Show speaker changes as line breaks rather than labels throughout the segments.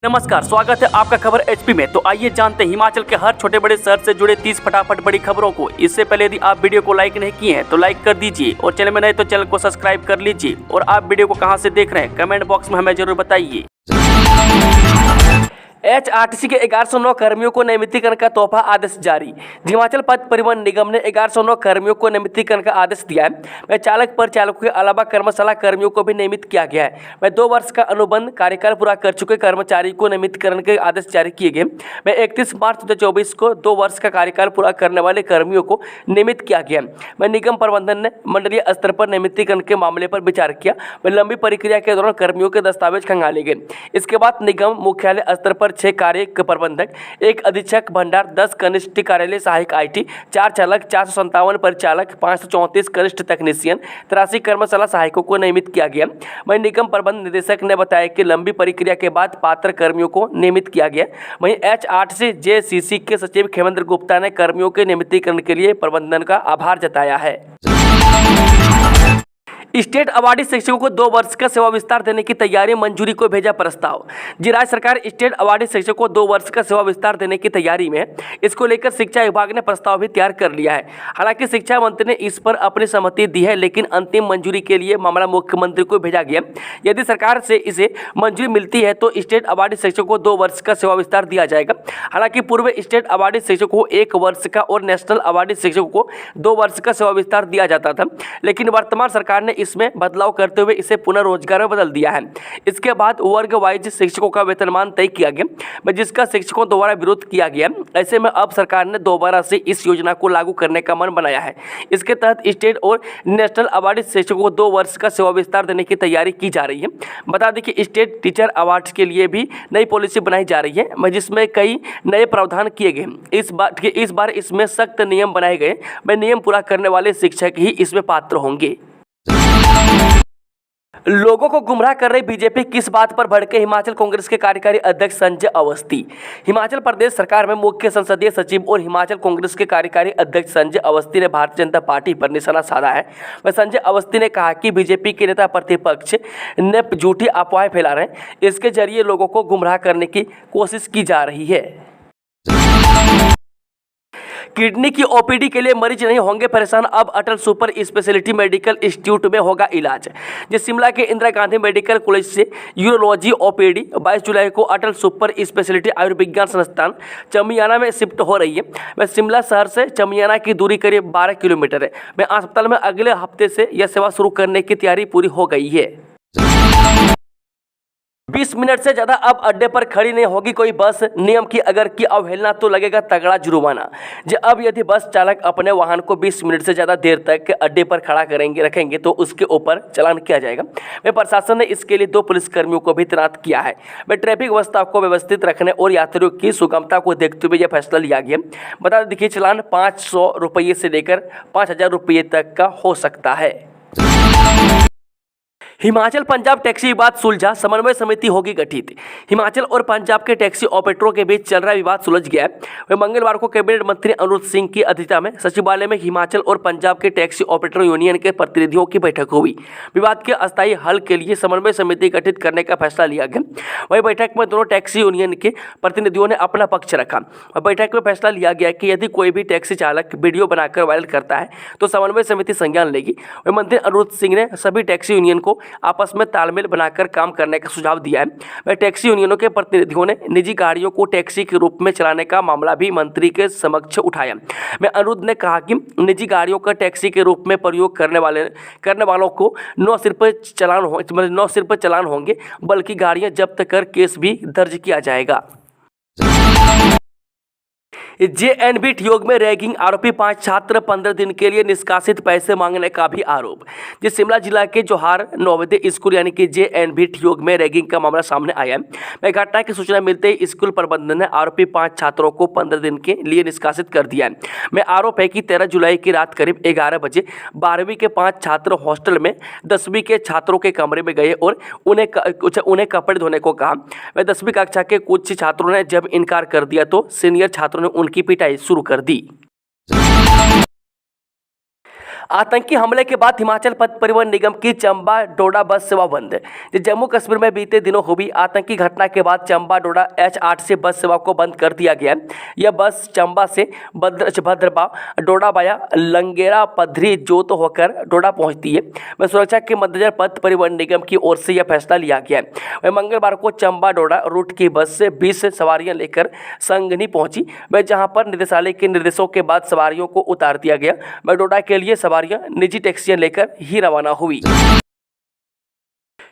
नमस्कार, स्वागत है आपका खबर एचपी में। तो आइए जानते हैं हिमाचल के हर छोटे बड़े शहर से जुड़े 30 फटाफट बड़ी खबरों को। इससे पहले यदि आप वीडियो को लाइक नहीं किए हैं तो लाइक कर दीजिए और चैनल में नए तो चैनल को सब्सक्राइब कर लीजिए। और आप वीडियो को कहां से देख रहे हैं कमेंट बॉक्स में हमें जरूर बताइए। एचआरटीसी के 1109 कर्मियों को नियमितीकरण का तोहफा आदेश जारी। हिमाचल पथ परिवहन निगम ने 1109 कर्मियों को नियमितीकरण का आदेश दिया है। वह चालक परिचालकों के अलावा कर्मशाला कर्मियों को भी नियमित किया गया है। वह 2 वर्ष का अनुबंध कार्यकाल पूरा कर चुके कर्मचारी को नियमितीकरण के आदेश जारी किए गए। वह 31 मार्च 2024 को 2 वर्ष का कार्यकाल पूरा करने वाले कर्मियों को नियमित किया गया। वह निगम प्रबंधन ने मंडलीय स्तर पर नियमितीकरण के मामले पर विचार किया। वह लंबी प्रक्रिया के दौरान कर्मियों के दस्तावेज खंगाले गए। इसके बाद निगम मुख्यालय स्तर पर 6 कार्य प्रबंधक, 1 अधीक्षक भंडार, 10 कनिष्ठ कार्यालय सहायक IT, 4 चालक, 457 परिचालक, 534 कनिष्ठ तकनीशियन, 83 कर्मशाला सहायकों को नियमित किया गया। वहीं निगम प्रबंध निदेशक ने बताया कि लंबी प्रक्रिया के बाद पात्र कर्मियों को नियमित किया गया। वहीं एचआरटीसी JCC के सचिव खेमेंद्र गुप्ता ने कर्मियों के नियमितीकरण के लिए प्रबंधन का आभार जताया है। स्टेट अवार्डी शिक्षकों को 2 वर्ष का सेवा विस्तार देने की तैयारी, मंजूरी को भेजा प्रस्ताव। राज्य सरकार स्टेट अवार्डी शिक्षकों को 2 वर्ष का सेवा विस्तार देने की तैयारी में है। इसको लेकर शिक्षा विभाग ने प्रस्ताव भी तैयार कर लिया है। हालांकि शिक्षा मंत्री ने इस पर अपनी सहमति दी है, लेकिन अंतिम मंजूरी के लिए मामला मुख्यमंत्री को भेजा गया। यदि सरकार से इसे मंजूरी मिलती है तो स्टेट अवार्डी शिक्षकों को 2 वर्ष का सेवा विस्तार दिया जाएगा। हालांकि पूर्व स्टेट अवार्डी शिक्षकों को 1 वर्ष का और नेशनल अवार्डी शिक्षकों को 2 वर्ष का सेवा विस्तार दिया जाता था, लेकिन वर्तमान सरकार ने इसमें बदलाव करते हुए इसे पुनः रोजगार में बदल दिया है। इसके बाद वर्ग वाइज शिक्षकों का वेतनमान तय किया गया, जिसका शिक्षकों द्वारा विरोध किया गया। ऐसे में अब सरकार ने दोबारा से इस योजना को लागू करने का मन बनाया है। इसके तहत स्टेट और नेशनल अवार्डी शिक्षकों को 2 वर्ष का सेवा विस्तार देने की तैयारी की जा रही है। बता दें कि स्टेट टीचर अवार्ड के लिए भी नई पॉलिसी बनाई जा रही है, जिसमें कई नए प्रावधान किए गए। इस बार इसमें सख्त नियम बनाए गए। नियम पूरा करने वाले शिक्षक ही इसमें पात्र होंगे। लोगों को गुमराह कर रही बीजेपी किस बात पर भड़के हिमाचल कांग्रेस के कार्यकारी अध्यक्ष संजय अवस्थी। हिमाचल प्रदेश सरकार में मुख्य संसदीय सचिव और हिमाचल कांग्रेस के कार्यकारी अध्यक्ष संजय अवस्थी ने भारतीय जनता पार्टी पर निशाना साधा है। वह संजय अवस्थी ने कहा कि बीजेपी के नेता प्रतिपक्ष ने झूठी अफवाहें फैला रहे हैं। इसके जरिए लोगों को गुमराह करने की कोशिश की जा रही है। किडनी की OPD के लिए मरीज नहीं होंगे परेशान, अब अटल सुपर स्पेशलिटी मेडिकल इंस्टीट्यूट में होगा इलाज। जिस शिमला के इंदिरा गांधी मेडिकल कॉलेज से यूरोलॉजी OPD 22 जुलाई को अटल सुपर स्पेशलिटी आयुर्विज्ञान संस्थान चमियाना में शिफ्ट हो रही है। वह शिमला शहर से चमियाना की दूरी करीब 12 किलोमीटर है। वह अस्पताल में अगले हफ्ते से यह सेवा शुरू करने की तैयारी पूरी हो गई है। 20 मिनट से ज़्यादा अब अड्डे पर खड़ी नहीं होगी कोई बस। नियम की अगर की अवहेलना तो लगेगा तगड़ा जुर्माना। अब यदि बस चालक अपने वाहन को 20 मिनट से ज़्यादा देर तक अड्डे पर खड़ा रखेंगे तो उसके ऊपर चालान किया जाएगा। वह प्रशासन ने इसके लिए 2 पुलिसकर्मियों को भी तैनात किया है। वह ट्रैफिक व्यवस्था को व्यवस्थित रखने और यात्रियों की सुगमता को देखते हुए यह फैसला लिया गया। बता दें कि चालान 500 रुपये से लेकर 5000 रुपये तक का हो सकता है। हिमाचल पंजाब टैक्सी विवाद सुलझा, समन्वय समिति होगी गठित। हिमाचल और पंजाब के टैक्सी ऑपरेटरों के बीच चल रहा विवाद सुलझ गया है। वह मंगलवार को कैबिनेट मंत्री अनुराग सिंह की अध्यक्षता में सचिवालय में हिमाचल और पंजाब के टैक्सी ऑपरेटर यूनियन के प्रतिनिधियों की बैठक हुई। विवाद के अस्थायी हल के लिए समन्वय समिति गठित करने का फैसला लिया गया। वही बैठक में दोनों टैक्सी यूनियन के प्रतिनिधियों ने अपना पक्ष रखा। बैठक में फैसला लिया गया कि यदि कोई भी टैक्सी चालक वीडियो बनाकर वायरल करता है तो समन्वय समिति संज्ञान लेगी। वही मंत्री अनुराग सिंह ने सभी टैक्सी यूनियन को आपस में तालमेल बनाकर काम करने का सुझाव दिया है। वह टैक्सी यूनियनों के प्रतिनिधियों ने निजी गाड़ियों को टैक्सी के रूप में चलाने का मामला भी मंत्री के समक्ष उठाया। मैं अनुरोध ने कहा कि निजी गाड़ियों का टैक्सी के रूप में प्रयोग करने वालों को न सिर्फ चालान होंगे बल्कि गाड़ियां जब्त कर केस भी दर्ज किया जाएगा। JNBT योग में रैगिंग आरोपी 5 छात्र 15 दिन के लिए निष्कासित, पैसे मांगने का भी आरोप। जिस शिमला जिला के जोहार नवोदय स्कूल यानी कि JNBT योग में रैगिंग का मामला सामने आया है। घटना की सूचना मिलते ही स्कूल प्रबंधन ने आरोपी 5 छात्रों को 15 दिन के लिए निष्कासित कर दिया है। आरोप है कि 13 जुलाई की रात करीब 11 बजे 12वीं के 5 छात्र हॉस्टल में 10वीं के छात्रों के कमरे में गए और उन्हें कपड़े धोने को कहा। वह 10वीं कक्षा के कुछ छात्रों ने जब इनकार कर दिया तो सीनियर छात्रों ने उनकी पिटाई शुरू कर दी। आतंकी हमले के बाद हिमाचल पथ परिवहन निगम की चंबा डोडा बस सेवा बंद। जम्मू कश्मीर में बीते दिनों हुई आतंकी घटना के बाद चंबा डोडा H8 से बस सेवा को बंद कर दिया गया है। यह बस चंबा से भद्रबा डोडा वाया लंगेरा पधरी जोत होकर डोडा पहुंचती है। वह सुरक्षा के मद्देनजर पथ परिवहन निगम की ओर से यह फैसला लिया गया है। वह मंगलवार को चंबा डोडा रूट की बस से 20 सवारियां लेकर संगनी पहुंची। वह जहां पर निदेशालय के निर्देशों के बाद सवारियों को उतार दिया गया। वह डोडा के लिए सवारियां निजी टैक्सियां लेकर ही रवाना हुई।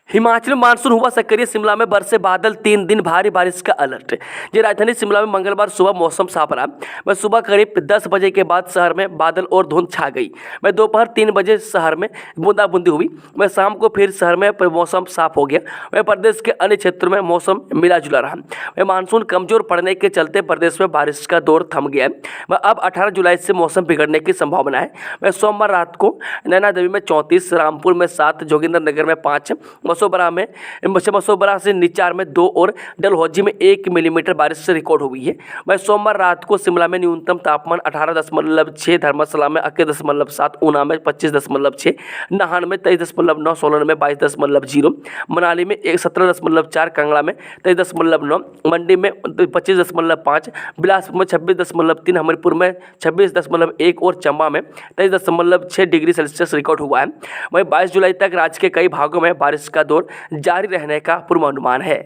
हिमाचल में मानसून हुआ सक्रिय। शिमला में बरसे बादल, 3 दिन भारी बारिश का अलर्ट। ये राजधानी शिमला में मंगलवार सुबह मौसम साफ रहा। वह सुबह करीब 10 बजे के बाद शहर में बादल और धुंध छा गई। वह दोपहर 3 बजे शहर में बूंदाबूंदी हुई। वह शाम को फिर शहर में मौसम साफ हो गया। वह प्रदेश के अन्य क्षेत्रों में मौसम मिला जुला रहा। वह मानसून कमजोर पड़ने के चलते प्रदेश में बारिश का दौर थम गया है। वह अब 18 जुलाई से मौसम बिगड़ने की संभावना है। वह सोमवार रात को नैनादेवी में 34, रामपुर में 7, जोगिंद्रनगर में 5, मसोबरा से निचार में 2 और डलहौजी में 1 मिलीमीटर बारिश रिकॉर्ड हुई है। वह सोमवार रात को शिमला में न्यूनतम तापमान 18.6, धर्मशाला में 21.7, ऊना में 25.6, नाहन में 23.9, सोलन में 22.0, मनाली में 17.4, कांगड़ा में 23.9, मंडी में 25.5, बिलासपुर में 26.3, हमीरपुर में 26.1 और चंबा में 23.6 डिग्री सेल्सियस रिकॉर्ड हुआ है। वहीं 22 जुलाई तक राज्य के कई भागों में बारिश का दौर जारी रहने का पूर्वानुमान है।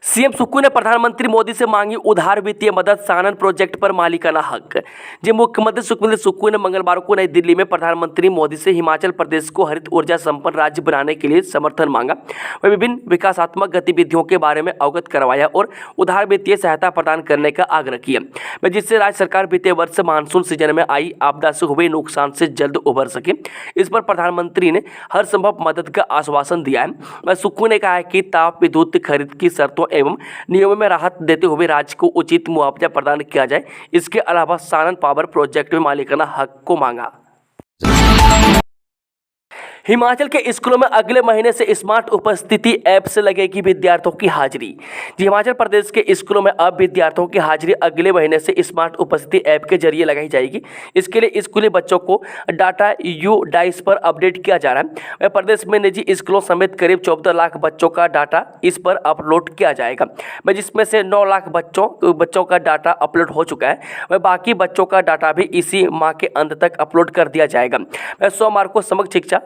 सीएम सुक्खू ने प्रधानमंत्री मोदी से मांगी उधार वित्तीय मदद, सानन प्रोजेक्ट पर मालिकाना हक। जी मुख्यमंत्री सुखविंदर सुक्खू ने मंगलवार को नई दिल्ली में प्रधानमंत्री मोदी से हिमाचल प्रदेश को हरित ऊर्जा संपन्न राज्य बनाने के लिए समर्थन मांगा। वह विभिन्न विकासात्मक गतिविधियों के बारे में अवगत करवाया और उधार वित्तीय सहायता प्रदान करने का आग्रह किया, जिससे राज्य सरकार बीते वर्ष मानसून सीजन में आई आपदा से हुए नुकसान से जल्द उभर सके। इस पर प्रधानमंत्री ने हर संभव मदद का आश्वासन दिया है। वह सुक्खू ने कहा है कि ताप विद्युत खरीद की शर्तों एवं नियमों में राहत देते हुए राज्य को उचित मुआवजा प्रदान किया जाए। इसके अलावा सानन पावर प्रोजेक्ट में मालिकाना हक को मांगा। हिमाचल के स्कूलों में अगले महीने से स्मार्ट उपस्थिति ऐप से लगेगी विद्यार्थियों की हाजिरी। जी हिमाचल प्रदेश के स्कूलों में अब विद्यार्थियों की हाजिरी अगले महीने से स्मार्ट उपस्थिति ऐप के जरिए लगाई जाएगी। इसके लिए स्कूली बच्चों को डाटा डाइस पर अपडेट किया जा रहा है। वह प्रदेश में निजी स्कूलों समेत करीब 14 लाख बच्चों का डाटा इस पर अपलोड किया जाएगा, जिसमें से 9 लाख बच्चों का डाटा अपलोड हो चुका है। वह बाकी बच्चों का डाटा भी इसी माह के अंत तक अपलोड कर दिया जाएगा। वह सोमवार को समग्र शिक्षा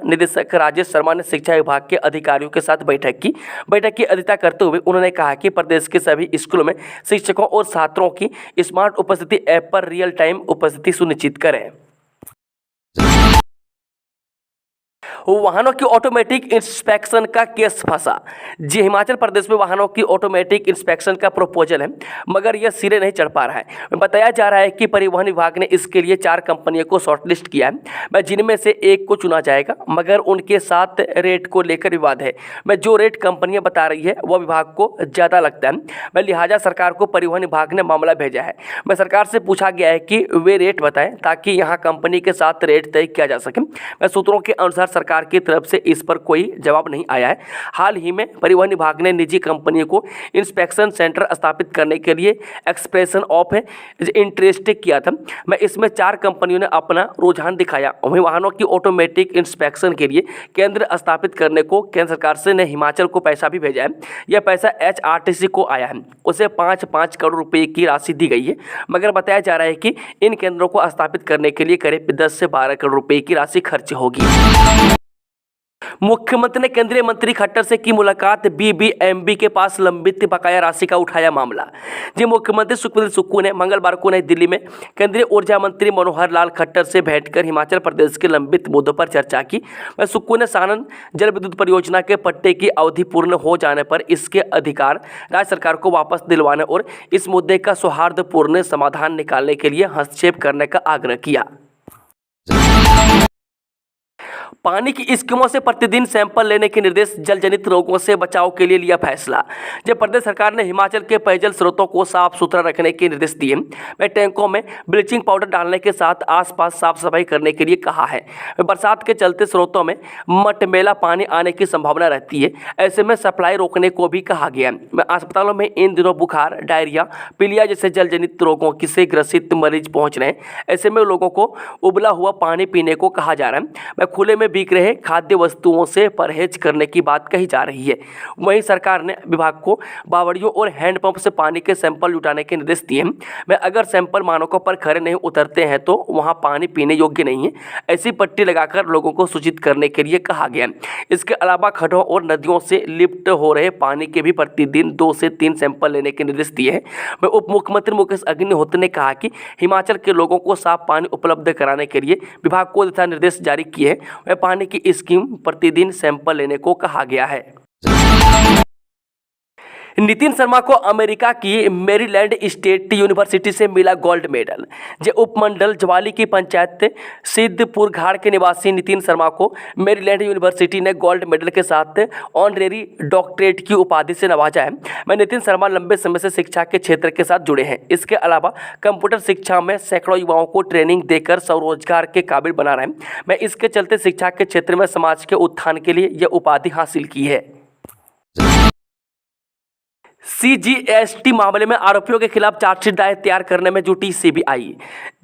राजेश शर्मा ने शिक्षा विभाग के अधिकारियों के साथ बैठक की अध्यक्षता करते हुए उन्होंने कहा कि प्रदेश के सभी स्कूलों में शिक्षकों और छात्रों की स्मार्ट उपस्थिति ऐप पर रियल टाइम उपस्थिति सुनिश्चित करें। वाहनों की ऑटोमेटिक इंस्पेक्शन का केस फंसा। जी हिमाचल प्रदेश में वाहनों की ऑटोमेटिक इंस्पेक्शन का प्रपोजल है, मगर यह सिरे नहीं चढ़ पा रहा है। बताया जा रहा है कि परिवहन विभाग ने इसके लिए 4 कंपनियों को शॉर्टलिस्ट किया है, जिनमें से एक को चुना जाएगा, मगर उनके साथ रेट को लेकर विवाद है। जो रेट कंपनियां बता रही है वह विभाग को ज़्यादा लगता है। लिहाजा सरकार को परिवहन विभाग ने मामला भेजा है। सरकार से पूछा गया है कि वे रेट बताएं ताकि यहाँ कंपनी के साथ रेट तय किया जा सके। सूत्रों के अनुसार सरकार की तरफ से इस पर कोई जवाब नहीं आया है। हाल ही में परिवहन विभाग ने निजी कंपनियों को इंस्पेक्शन सेंटर स्थापित करने के लिए एक्सप्रेशन ऑफ इंटरेस्ट किया था। इसमें 4 कंपनियों ने अपना रुझान दिखाया। वहीं वाहनों की ऑटोमेटिक इंस्पेक्शन के लिए केंद्र स्थापित करने को केंद्र सरकार से ने हिमाचल को पैसा भी भेजा है। यह पैसा HRTC को आया है, उसे 5-5 करोड़ रुपए की राशि दी गई है, मगर बताया जा रहा है कि इन केंद्रों को स्थापित करने के लिए करीब 10 से 12 करोड़ रुपए की राशि खर्च होगी। मुख्यमंत्री ने केंद्रीय मंत्री खट्टर से की मुलाकात, BBMB के पास लंबित बकाया राशि का उठाया मामला। जी मुख्यमंत्री सुखविंदर सुक्खू ने मंगलवार को नई दिल्ली में केंद्रीय ऊर्जा मंत्री मनोहर लाल खट्टर से भेंट कर हिमाचल प्रदेश के लंबित मुद्दों पर चर्चा की। सुक्खू ने सानन जल विद्युत परियोजना के पट्टे की अवधि पूर्ण हो जाने पर इसके अधिकार राज्य सरकार को वापस दिलवाने और इस मुद्दे का सौहार्दपूर्ण समाधान निकालने के लिए हस्तक्षेप करने का आग्रह किया। पानी की स्कीमों से प्रतिदिन सैंपल लेने के निर्देश। जल जनित रोगों से बचाव के लिए लिया फैसला। जब प्रदेश सरकार ने हिमाचल के पेयजल स्रोतों को साफ सुथरा रखने के निर्देश दिए, वह टैंकों में ब्लीचिंग पाउडर डालने के साथ आसपास साफ सफाई करने के लिए कहा है। बरसात के चलते स्रोतों में मटमैला पानी आने की संभावना रहती है, ऐसे में सप्लाई रोकने को भी कहा गया है। अस्पतालों में इन दिनों बुखार, डायरिया, पीलिया जैसे जल जनित रोगों से ग्रसित मरीज पहुंच रहे हैं, ऐसे में लोगों को उबला हुआ पानी पीने को कहा जा रहा है। वह खुले में बिक रहे खाद्य वस्तुओं से परहेज करने की बात कही जा रही है। वहीं सरकार ने विभाग को बावड़ियों और हैंडपंप से पानी के सैंपल जुटाने के निर्देश दिए हैं। वह अगर सैंपल मानकों पर खरे नहीं उतरते हैं तो वहां पानी पीने योग्य नहीं है, ऐसी पट्टी लगाकर लोगों को सूचित करने के लिए कहा गया। इसके अलावा खड्डों और नदियों से लिप्त हो रहे पानी के भी प्रतिदिन 2 से 3 सैंपल लेने के निर्देश दिए हैं। वह उप मुख्यमंत्री मुकेश अग्निहोत्री ने कहा कि हिमाचल के लोगों को साफ पानी उपलब्ध कराने के लिए विभाग को दिशा निर्देश जारी किए हैं। वह पानी की स्कीम प्रतिदिन सैंपल लेने को कहा गया है। नितिन शर्मा को अमेरिका की मैरीलैंड स्टेट यूनिवर्सिटी से मिला गोल्ड मेडल। जे उपमंडल ज्वाली की पंचायत सिद्धपुर घाट के निवासी नितिन शर्मा को मैरीलैंड यूनिवर्सिटी ने गोल्ड मेडल के साथ ऑनरेरी डॉक्टरेट की उपाधि से नवाजा है। मैं नितिन शर्मा लंबे समय से शिक्षा के क्षेत्र के साथ जुड़े हैं। इसके अलावा कंप्यूटर शिक्षा में सैकड़ों युवाओं को ट्रेनिंग देकर स्वरोजगार के काबिल बना रहे हैं। मैं इसके चलते शिक्षा के क्षेत्र में समाज के उत्थान के लिए यह उपाधि हासिल की है। सीजीएसटी मामले में आरोपियों के खिलाफ चार्जशीट दायर तैयार करने में जुटी सीबीआई।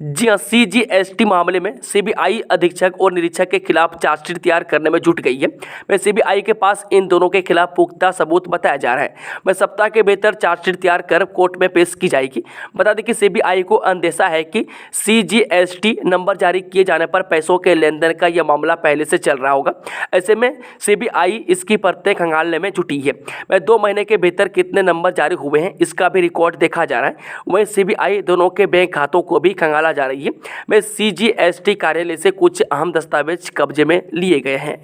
जी हां, सीजीएसटी मामले में सीबीआई अधीक्षक और निरीक्षक के खिलाफ चार्जशीट तैयार करने में जुट गई है। वह सीबीआई के पास इन दोनों के खिलाफ पुख्ता सबूत बताया जा रहा है। वह सप्ताह के भीतर चार्जशीट तैयार कर कोर्ट में पेश की जाएगी। बता दें कि सीबीआई को अंदेशा है कि सीजीएसटी नंबर जारी किए जाने पर पैसों के लेन देन का यह मामला पहले से चल रहा होगा। ऐसे में सीबीआई इसकी परतें खंगालने में जुटी है। वह 2 महीने के भीतर कितने नंबर जारी हुए हैं इसका भी रिकॉर्ड देखा जा रहा है। वहीं सीबीआई दोनों के बैंक खातों को भी खंगाला जा रही है। वह सीजीएसटी कार्यालय से कुछ अहम दस्तावेज कब्जे में लिए गए हैं।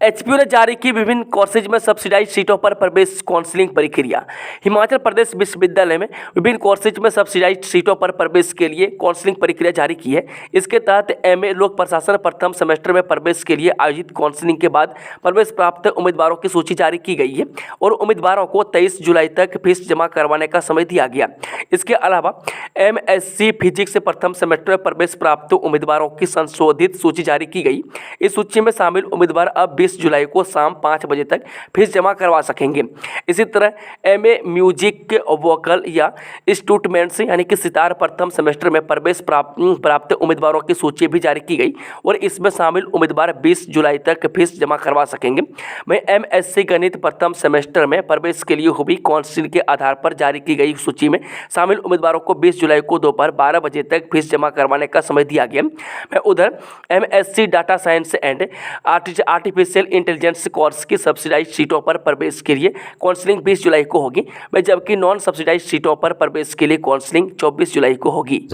एचपीयू ने जारी की विभिन्न कोर्सेज में सब्सिडाइज सीटों पर प्रवेश काउंसलिंग प्रक्रिया। हिमाचल प्रदेश विश्वविद्यालय में विभिन्न कोर्सेज में सब्सिडाइज सीटों पर प्रवेश के लिए काउंसलिंग प्रक्रिया जारी की है। इसके तहत एमए लोक प्रशासन प्रथम सेमेस्टर में प्रवेश के लिए आयोजित काउंसलिंग के बाद प्रवेश प्राप्त उम्मीदवारों की सूची जारी की गई है और उम्मीदवारों को 23 जुलाई तक फीस जमा करवाने का समय दिया गया। इसके अलावा एमएससी फिजिक्स से प्रथम सेमेस्टर में प्रवेश प्राप्त उम्मीदवारों की संशोधित सूची जारी की गई। इस सूची में शामिल उम्मीदवार अब 20 जुलाई को शाम 5 बजे तक फीस जमा करवा सकेंगे। इसी तरह एमए म्यूजिक वोकल या इंस्ट्रूमेंट्स यानी कि सितार प्रथम सेमेस्टर में प्रवेश प्राप्त उम्मीदवारों की सूची भी जारी की गई और इसमें शामिल उम्मीदवार 20 जुलाई तक फीस जमा करवा सकेंगे। वहीं एमएससी गणित प्रथम सेमेस्टर में प्रवेश के लिए हुई काउंसिल के आधार पर जारी की गई सूची में शामिल उम्मीदवारों को 20 जुलाई को दोपहर 12 बजे तक फीस जमा करवाने का समय दिया गया। उधर MSc data science and artificial intelligence course की सब्सिडाइज सीटों पर प्रवेश के लिए काउंसलिंग 20 जुलाई को होगी, जबकि नॉन सब्सिडाइज सीटों पर प्रवेश के लिए काउंसलिंग 24 जुलाई को होगी।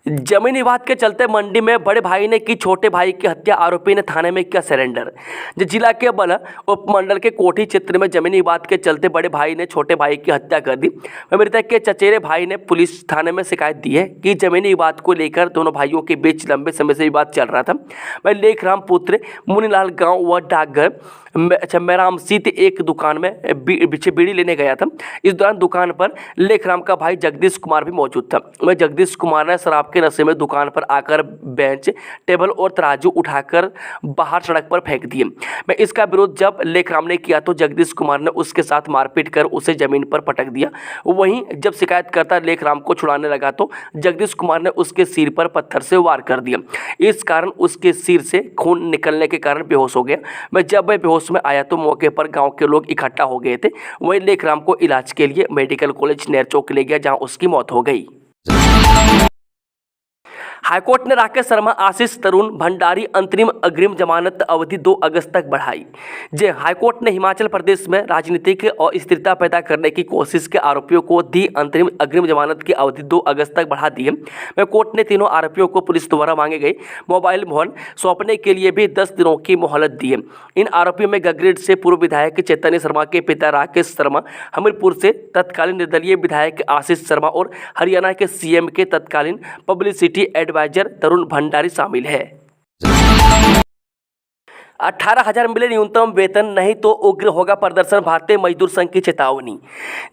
जमीन विवाद के चलते मंडी में बड़े भाई ने की छोटे भाई की हत्या, आरोपी ने थाने में किया सरेंडर। जिला के बल उपमंडल के कोठी क्षेत्र में जमीन विवाद के चलते बड़े भाई ने छोटे भाई की हत्या कर दी। मृतक के चचेरे भाई ने पुलिस थाने में शिकायत दी है कि जमीनी विवाद को लेकर दोनों भाइयों के बीच लंबे समय से विवाद चल रहा था। वह लेखराम पुत्र मुनीलाल गाँव व डाकघर मैरामसीत एक दुकान में बीड़ी लेने गया था। इस दौरान दुकान पर लेखराम का भाई जगदीश कुमार भी मौजूद था। वह जगदीश कुमार ने शराब के नशे में दुकान पर आकर बेंच, टेबल और तराजू उठाकर बाहर सड़क पर फेंक दिए। मैं इसका विरोध जब लेखराम ने किया तो जगदीश कुमार ने उसके साथ मारपीट कर उसे जमीन पर पटक दिया। वहीं जब शिकायतकर्ता लेखराम को छुड़ाने लगा तो जगदीश कुमार ने उसके सिर पर पत्थर से वार कर दिया। इस कारण उसके सिर से खून निकलने के कारण बेहोश हो गया। मैं जब वह बेहोश में आया तो मौके पर गांव के लोग इकट्ठा हो गए थे। वहीं लेखराम को इलाज के लिए मेडिकल कॉलेज नेरचौक ले गया, जहां उसकी मौत हो गई। हाईकोर्ट ने राकेश शर्मा, आशीष तरुण भंडारी अंतरिम अग्रिम जमानत अवधि 2 अगस्त तक बढ़ाई। जे हाईकोर्ट ने हिमाचल प्रदेश में राजनीतिक अस्थिरता पैदा करने की कोशिश के आरोपियों को दी अंतरिम अग्रिम जमानत की अवधि 2 अगस्त तक बढ़ा दी है। वह कोर्ट ने तीनों आरोपियों को पुलिस द्वारा मांगे गए मोबाइल फोन सौंपने के लिए भी 10 दिनों की मोहलत दी है। इन आरोपियों में गगरेट से पूर्व विधायक चैतन्य शर्मा के पिता राकेश शर्मा, हमीरपुर से तत्कालीन निर्दलीय विधायक आशीष शर्मा और हरियाणा के सीएम के तत्कालीन पब्लिसिटी एडवाइजर तरुण भंडारी शामिल है। 18,000 मिले न्यूनतम वेतन, नहीं तो उग्र होगा प्रदर्शन, भारतीय मजदूर संघ की चेतावनी।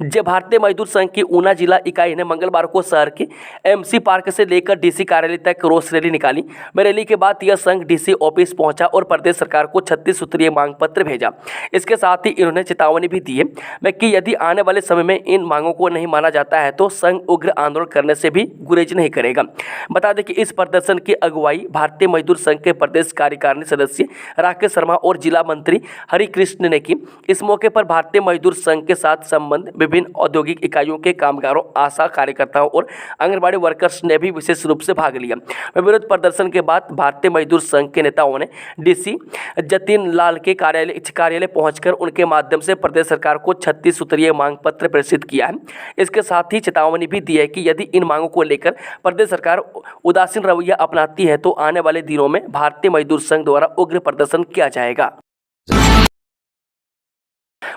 जब भारतीय मजदूर संघ की ऊना जिला इकाई ने मंगलवार को शहर के एमसी पार्क से लेकर डीसी कार्यालय तक रोष रैली निकाली। रैली के बाद यह संघ डीसी ऑफिस पहुंचा और प्रदेश सरकार को 36 सूत्रीय मांग पत्र भेजा। इसके साथ ही इन्होंने चेतावनी भी दी है कि यदि आने वाले समय में इन मांगों को नहीं माना जाता है तो संघ उग्र आंदोलन करने से भी गुरेज नहीं करेगा। बता दें कि इस प्रदर्शन की अगुवाई भारतीय मजदूर संघ के प्रदेश कार्यकारिणी सदस्य राकेश शर्मा और जिला मंत्री हरिकृष्ण ने की। इस मौके पर भारतीय मजदूर संघ के साथ संबंध विभिन्न औद्योगिक इकाइयों के कामगारों, आशा कार्यकर्ताओं और आंगनबाड़ी वर्कर्स ने भी विशेष रूप से भाग लिया। विरोध प्रदर्शन के बाद भारतीय मजदूर संघ के नेताओं ने डीसी जतिन लाल के कार्यालय पहुंचकर उनके माध्यम से प्रदेश सरकार को 36 सूत्रीय मांग पत्र प्रेषित किया है। इसके साथ ही चेतावनी भी दी है कि यदि इन मांगों को लेकर प्रदेश सरकार उदासीन रवैया अपनाती है तो आने वाले दिनों में भारतीय मजदूर संघ द्वारा उग्र प्रदर्शन किया जाएगा।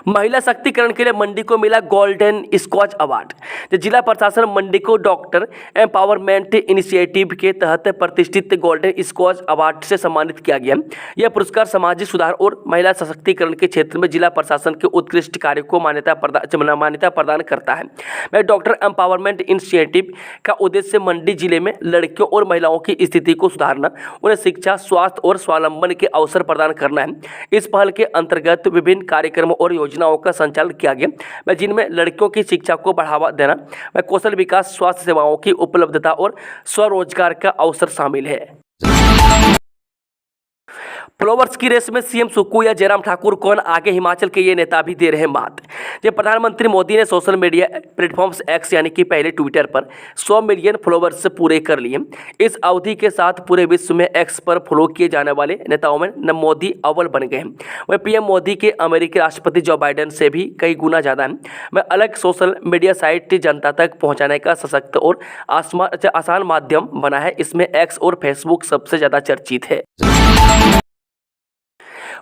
महिला शक्तिकरण के लिए मंडी को मिला गोल्डन स्कॉच अवार्ड। जिला प्रशासन मंडी को डॉक्टर एम्पावरमेंट इनिशिएटिव के तहत प्रतिष्ठित गोल्डन स्कॉच अवार्ड से सम्मानित किया गया। यह पुरस्कार सामाजिक सुधार और महिला सशक्तिकरण के क्षेत्र में जिला प्रशासन के उत्कृष्ट कार्य को मान्यता प्रदान करता है। डॉक्टर एम्पावरमेंट इनिशिएटिव का उद्देश्य मंडी जिले में लड़कियों और महिलाओं की स्थिति को सुधारना, उन्हें शिक्षा, स्वास्थ्य और स्वावलंबन के अवसर प्रदान करना है। इस पहल के अंतर्गत विभिन्न कार्यक्रमों और योजनाओं का संचालन किया गया, जिनमें लड़कियों की शिक्षा को बढ़ावा देना, कौशल विकास, स्वास्थ्य सेवाओं की उपलब्धता और स्वरोजगार का अवसर शामिल है। फ्लावर्स की रेस में सीएम सुक्खू या जयराम ठाकुर कौन आगे, हिमाचल के ये नेता भी दे रहे मात। जब प्रधानमंत्री मोदी ने सोशल मीडिया प्लेटफॉर्म्स एक्स यानी कि पहले ट्विटर पर 100 मिलियन फॉलोवर्स पूरे कर लिए। इस अवधि के साथ पूरे विश्व में एक्स पर फॉलो किए जाने वाले नेताओं में मोदी अव्वल बन गए हैं। वह पीएम मोदी के अमेरिकी राष्ट्रपति जो बाइडेन से भी कई गुना ज़्यादा है। वह अलग सोशल मीडिया साइट जनता तक पहुँचाने का सशक्त और आसान माध्यम बना है। इसमें एक्स और फेसबुक सबसे ज़्यादा चर्चित है।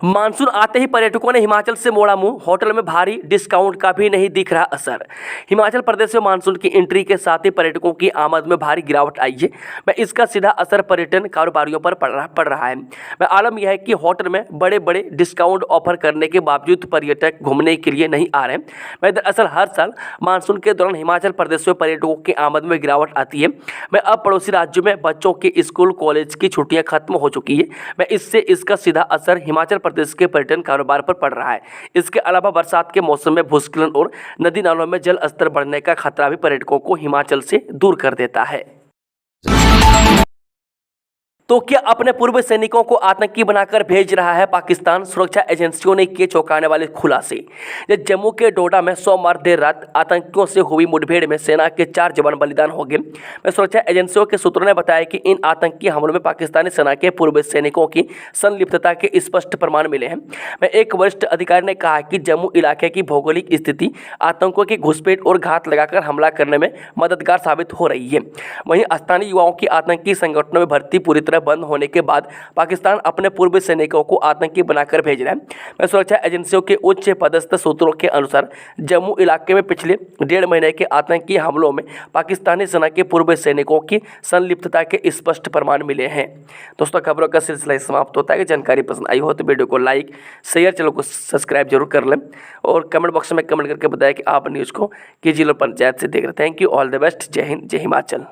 मानसून आते ही पर्यटकों ने हिमाचल से मोड़ा मुंह, होटल में भारी डिस्काउंट का भी नहीं दिख रहा असर। हिमाचल प्रदेश में मानसून की एंट्री के साथ ही पर्यटकों की आमद में भारी गिरावट आई है। मैं इसका सीधा असर पर्यटन कारोबारियों पर पड़ रहा है। मैं आलम यह है कि होटल में बड़े बड़े डिस्काउंट ऑफर करने के बावजूद पर्यटक घूमने के लिए नहीं आ रहे हैं। मैं दरअसल हर साल मानसून के दौरान हिमाचल प्रदेश में पर्यटकों की आमद में गिरावट आती है। मैं अब पड़ोसी राज्यों में बच्चों के स्कूल कॉलेज की छुट्टियां खत्म हो चुकी है। मैं इससे इसका सीधा असर हिमाचल प्रदेश के पर्यटन कारोबार पर पड़ रहा है। इसके अलावा बरसात के मौसम में भूस्खलन और नदी नालों में जल स्तर बढ़ने का खतरा भी पर्यटकों को हिमाचल से दूर कर देता है। तो क्या अपने पूर्व सैनिकों को आतंकी बनाकर भेज रहा है पाकिस्तान? सुरक्षा एजेंसियों ने किए चौंकाने वाले खुलासे। जम्मू के डोडा में सोमवार देर रात आतंकियों से हुई मुठभेड़ में सेना के 4 जवान बलिदान हो गए। सुरक्षा एजेंसियों के सूत्रों ने बताया कि इन आतंकी हमलों में पाकिस्तानी सेना के पूर्व सैनिकों की संलिप्तता के स्पष्ट प्रमाण मिले हैं। एक वरिष्ठ अधिकारी ने कहा कि जम्मू इलाके की भौगोलिक स्थिति आतंकियों की घुसपैठ और घात लगाकर हमला करने में मददगार साबित हो रही है। वहीं स्थानीय युवाओं की आतंकी संगठनों में भर्ती पूरी तरह बंद होने के बाद पाकिस्तान अपने पूर्व सैनिकों को आतंकी बनाकर भेज रहा है। सुरक्षा एजेंसियों के उच्च पदस्थ सूत्रों के अनुसार जम्मू इलाके में पिछले 1.5 महीने के आतंकी हमलों में पाकिस्तानी सेना के पूर्व सैनिकों की संलिप्तता के स्पष्ट प्रमाण मिले हैं। दोस्तों, खबरों का सिलसिला समाप्त होता है। जानकारी पसंद आई हो तो वीडियो को लाइक, शेयर, चैनल को सब्सक्राइब जरूर कर लें और कमेंट बॉक्स में कमेंट करके बताएं कि आप न्यूज़ को किस जिला पंचायत से देख रहे हैं। Thank you, all the best, जय हिंद, जय हिमाचल।